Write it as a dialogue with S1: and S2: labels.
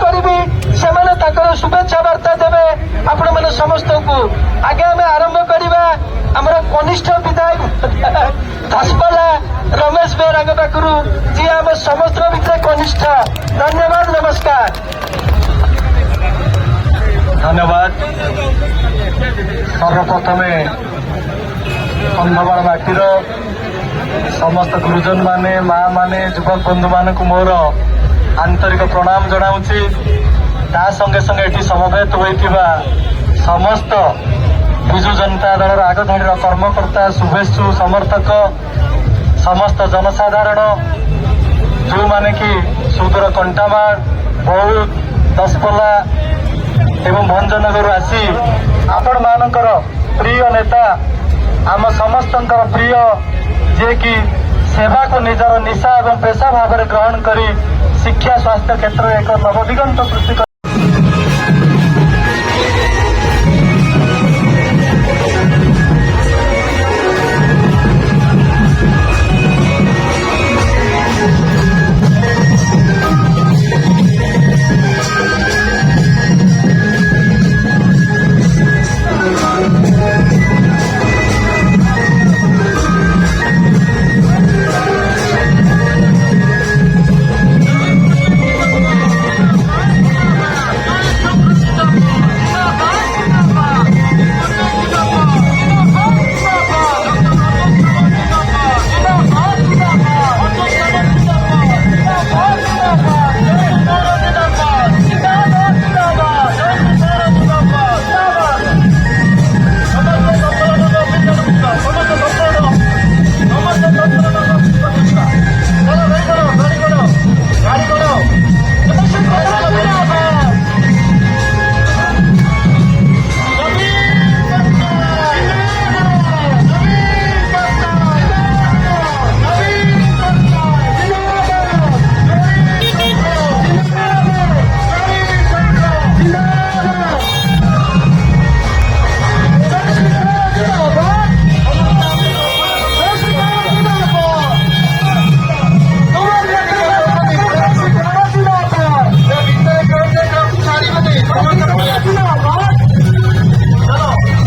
S1: करी से शुभेच्छा वार्ता देवे आपण मैंने समस्त को आगे आम आरंभ करवा आमर कनिष्ठ विधायक धसपला रमेश बेहरा पाखु जी आम समस्त भितर कनिष्ठ। धन्यवाद, नमस्कार।
S2: धन्यवाद। सर्वप्रथमे कंधमाल माटीर समस्त गुरुजन माने माँ माने युवक बंधु मान को मोर आंतरिक प्रणाम जनाऊँची। ता संगे संगे एटी समवेत होइथिबा समस्त विजु जनता दल आगधाड़ी कर्मकर्ता शुभेच्छु समर्थक समस्त जनसाधारण जो माने कि सुदूर कंटामाल बौद्ध दसपल्ला एवं भंजनगर आसी आपण मानकर प्रिय नेता आम समस्त प्रिय जे कि सेवा को निजर निशा एवं पेशा भाव में ग्रहण करी शिक्षा स्वास्थ्य क्षेत्र में एक नवदिगंत सृष्टि